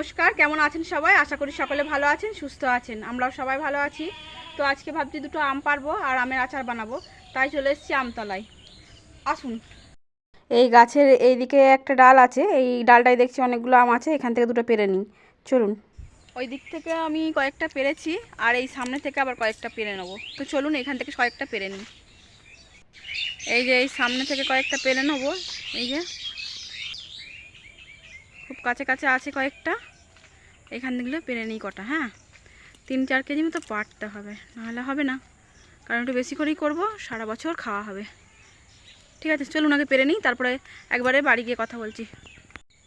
নমস্কার, কেমন আছেন সবাই? আশা করি সকলে ভালো আছেন, সুস্থ আছেন। আমরাও সবাই ভালো আছি। তো আজকে ভাবছি দুটো আম পারবো আর আমের আচার বানাবো, তাই চলে এসেছি আমতলায়। আসুন। এই গাছের এইদিকে একটা ডাল আছে, এই ডালটায় দেখছি অনেকগুলো আম আছে, এখান থেকে দুটো পেরে নিই। চলুন। ওই দিক থেকে আমি কয়েকটা পেরেছি আর এই সামনে থেকে আবার কয়েকটা পেরে নেবো। তো চলুন এখান থেকে কয়েকটা পেরে নিই। এই যে এই সামনে থেকে কয়েকটা পেরে নেবো। এই যে খুব কাছে কাছে আছে কয়েকটা, এখান থেকে পেরে নিই কটা। হ্যাঁ, 3-4 কেজি মতো পারতে হবে, নাহলে হবে না, কারণ একটু বেশি করেই করব, সারা বছর খাওয়া হবে। ঠিক আছে, চলুন আগে পেরে নিই, তারপরে একবারে বাড়ি গিয়ে কথা বলছি।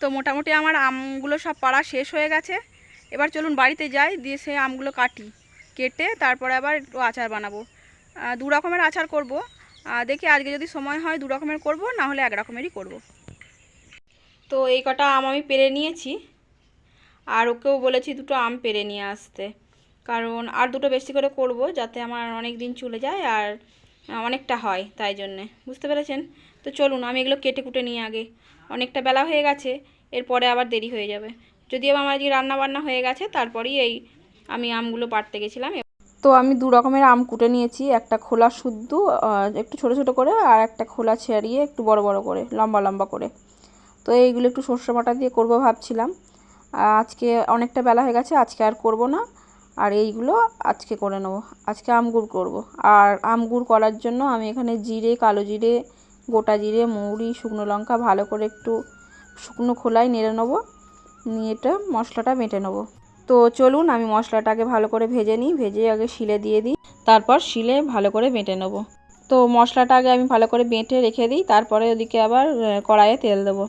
তো মোটামুটি আমার আমগুলো সব পাড়া শেষ হয়ে গেছে। এবার চলুন বাড়িতে যাই, দিয়ে সেই আমগুলো কেটে তারপরে আবার একটু আচার বানাবো। 2 রকমের আচার করব। দেখি আজকে যদি সময় হয় 2 রকমের করব, না হলে 1 রকমেরই করব। তো এই কটা আম আমি পেরে নিয়েছি, আর ওকেও বলেছি দুটো আম পেরে নিয়ে আসতে, কারণ আর দুটো বেশি করে করব, যাতে আমার অনেক দিন চলে যায় আর অনেকটা হয়, তাই জন্যে। বুঝতে পেরেছেন? তো চলুন আমি এগুলো কেটে কুটে নিয়ে আগে, অনেকটা বেলা হয়ে গেছে, এরপরে আবার দেরি হয়ে যাবে। যদিও আমার আজকে রান্না বান্না হয়ে গেছে, তারপরেই এই আমি আমগুলো পাড়তে গেছিলাম। তো আমি 2 রকমের আম কুটে নিয়েছি, একটা খোলা শুদ্ধ একটু ছোট ছোট করে, আর একটা খোলা ছাড়িয়ে একটু বড় বড় করে, লম্বা লম্বা করে। তো এইগুলো একটু সর্ষে বাটা দিয়ে করব ভাবছিলাম। আজকে অনেকটা বেলা হয়ে গেছে, আজকে আর করব না, আর এইগুলো আজকে করে নেব। আজকে আম গুড় করব। আর আম গুড় করার জন্য আমি এখানে জিরে, কালো জিরে, গোটা জিরে, মৌরি, শুকনো লঙ্কা ভালো করে একটু শুকনো খোলায় নেড়ে নেবো, নিয়ে এটা মশলাটা বেটে নেবো। তো চলুন আমি মশলাটাকে ভালো করে ভেজে নিই, ভেজে আগে শিলে দিয়ে দিই, তারপর শিলে ভালো করে বেটে নেব। তো মশলাটা আগে আমি ভালো করে বেটে রেখে দিই, তারপরে ওদিকে আবার কড়াইয়ে তেল দেবো।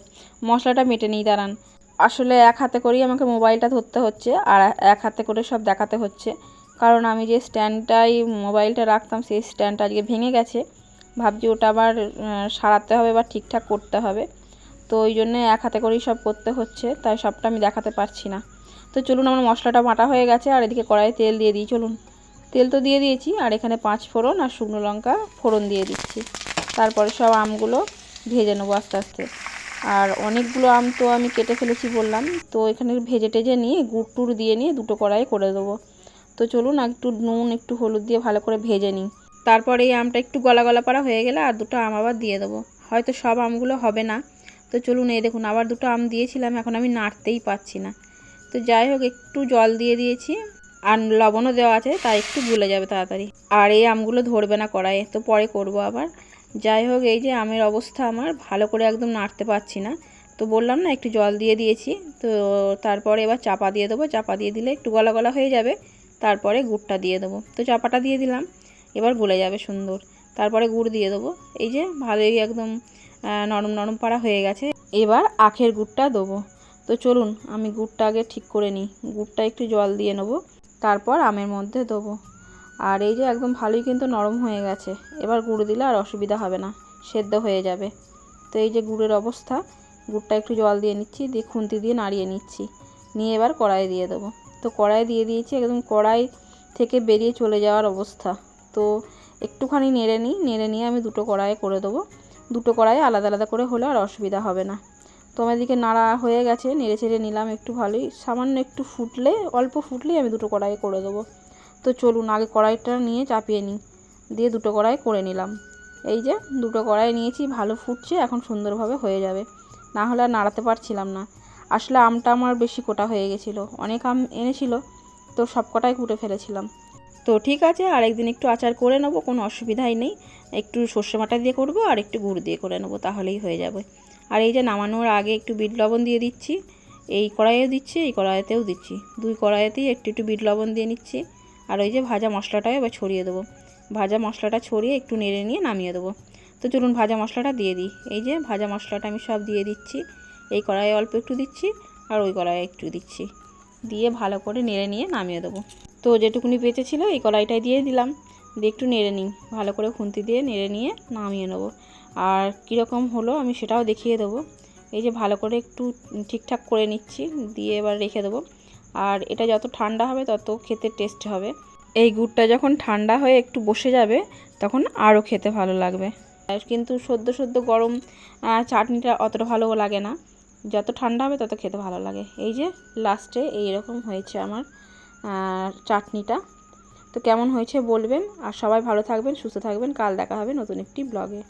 মশলাটা বেটে নিই, দাঁড়ান। আসলে এক হাতে করেই আমাকে মোবাইলটা ধরতে হচ্ছে, আর এক হাতে করে সব দেখাতে হচ্ছে, কারণ আমি যে স্ট্যান্ডটাই মোবাইলটা রাখতাম সেই স্ট্যান্ডটা আজকে ভেঙে গেছে। ভাবছি ওটা আবার সারাতে হবে বা ঠিকঠাক করতে হবে, তো ওই জন্যে এক হাতে করেই সব করতে হচ্ছে, তাই সবটা আমি দেখাতে পারছি না। তো চলুন, আমার মশলাটা বাটা হয়ে গেছে, আর এদিকে কড়াইয়ে তেল দিয়ে দিই। চলুন, তেল তো দিয়ে দিয়েছি, আর এখানে 5 ফোড়ন আর শুকনো লঙ্কা ফোড়ন দিয়ে দিচ্ছি। তারপরে সব আমগুলো ভেজে নেবো আস্তে আস্তে। আর অনেকগুলো আম তো আমি কেটে ফেলেছি বললাম, তো এখানে ভেজে টেজে নিয়ে গুড় টুড় দিয়ে নিয়ে দুটো কড়াই করে দেবো। তো চলুন একটু নুন একটু হলুদ দিয়ে ভালো করে ভেজে নিই। তারপরে এই আমটা একটু গলা গলা পাড়া হয়ে গেলে আর দুটো আম আবার দিয়ে দেবো। হয়তো সব আমগুলো হবে না। তো চলুন, এই দেখুন আবার দুটো আম দিয়েছিলাম, এখন আমি নাড়তেই পাচ্ছি না। তো যাই হোক, একটু জল দিয়ে দিয়েছি, আর লবণও দেওয়া আছে, তাই একটু গলে যাবে তাড়াতাড়ি। আর এই আমগুলো ধরবে না কড়াইয়ে, তো পরে করব আবার। যাই হোক, এই যে আমের অবস্থা আমার ভালো করে একদম নাড়তে পারছি না, তো বললাম না একটু জল দিয়ে দিয়েছি। তো তারপরে এবার চাপা দিয়ে দেবো, চাপা দিয়ে দিলে একটু গলা গলা হয়ে যাবে, তারপরে গুড়টা দিয়ে দেবো। তো চাপাটা দিয়ে দিলাম, এবার গলে যাবে সুন্দর। তারপরে গুড় দিয়ে দেবো। এই যে ভালোই একদম নরম নরম পাড়া হয়ে গেছে, এবার আখের গুড়টা দেবো। তো চলুন আমি গুড়টা আগে ঠিক করে নিই, গুড়টা একটু জল দিয়ে নেবো, তারপর আমের মধ্যে দেবো। আর এই যে একদম ভালোই কিন্তু নরম হয়ে গেছে, এবার গুড় দিলে আর অসুবিধা হবে না, সেদ্ধ হয়ে যাবে। তো এই যে গুড়ের অবস্থা, গুড়টা একটু জল দিয়ে নিচ্ছি, দিয়ে খুন্তি দিয়ে নাড়িয়ে নিচ্ছি, নিয়ে এবার কড়াই দিয়ে দেবো। তো কড়াই দিয়ে দিয়েছি, একদম কড়াই থেকে বেরিয়ে চলে যাওয়ার অবস্থা। তো একটুখানি নেড়ে নিই, নেড়ে নিয়ে আমি দুটো কড়াইয়ে করে দেবো। দুটো কড়াইয়ে আলাদা আলাদা করে হলে আর অসুবিধা হবে না। তো আমার এদিকে নাড়া হয়ে গেছে, নেড়ে চেড়ে নিলাম একটু ভালোই, সামান্য একটু ফুটলে, অল্প ফুটলেই আমি দুটো কড়াইয়ে করে দেবো। তো চলুন আগে কড়াইটা নিয়ে চাপিয়ে নিই, দিয়ে দুটো কড়াই করে নিলাম। এই যে দুটো কড়াই নিয়েছি, ভালো ফুটছে, এখন সুন্দরভাবে হয়ে যাবে, না হলে আর নাড়াতে পারছিলাম না। আসলে আমটা আমার বেশি কোটা হয়ে গেছিলো, অনেক আম এনেছিল, তো সব কটাই কুটে ফেলেছিলাম। তো ঠিক আছে, আরেকদিন একটু আচার করে নেবো, কোনো অসুবিধাই নেই। একটু সর্ষে বাটা দিয়ে করবো আর একটু গুড় দিয়ে করে নেবো, তাহলেই হয়ে যাবে। আর এই যে নামানোর আগে একটু বিট লবণ দিয়ে দিচ্ছি, এই কড়াইয়েও দিচ্ছি, এই কড়াইতেও দিচ্ছি, দুই কড়াইতেই একটু একটু বিট লবণ দিয়ে নিচ্ছি। আর ওই যে ভাজা মশলাটাও এবার ছড়িয়ে দেবো, ভাজা মশলাটা ছড়িয়ে একটু নেড়ে নিয়ে নামিয়ে দেবো। তো চলুন ভাজা মশলাটা দিয়ে দিই। এই যে ভাজা মশলাটা আমি সব দিয়ে দিচ্ছি, এই কড়াইয়ে অল্প একটু দিচ্ছি, আর ওই কড়াইয়ে একটু দিচ্ছি, দিয়ে ভালো করে নেড়ে নিয়ে নামিয়ে দেবো। তো যেটুকুনি বেঁচে ছিল এই কড়াইটায় দিয়ে দিলাম, দিয়ে একটু নেড়ে নিই, ভালো করে খুন্তি দিয়ে নেড়ে নিয়ে নামিয়ে নেবো। আর কীরকম হলো আমি সেটাও দেখিয়ে দেবো। এই যে ভালো করে একটু ঠিকঠাক করে নিচ্ছি, দিয়ে এবার রেখে দেবো। আর এটা যত ঠান্ডা হবে তত খেতে টেস্ট হবে। এই গুড়টা যখন ঠান্ডা হয়ে একটু বসে যাবে, তখন আরও খেতে ভালো লাগবে। কিন্তু সদ্য সদ্য গরম চাটনিটা অতটা ভালো লাগে না, যত ঠান্ডা হবে তত খেতে ভালো লাগে। এই যে লাস্টে এইরকম হয়েছে আমার চাটনিটা। তো কেমন হয়েছে বলবেন, আর সবাই ভালো থাকবেন, সুস্থ থাকবেন। কাল দেখা হবে নতুন একটি ব্লগে।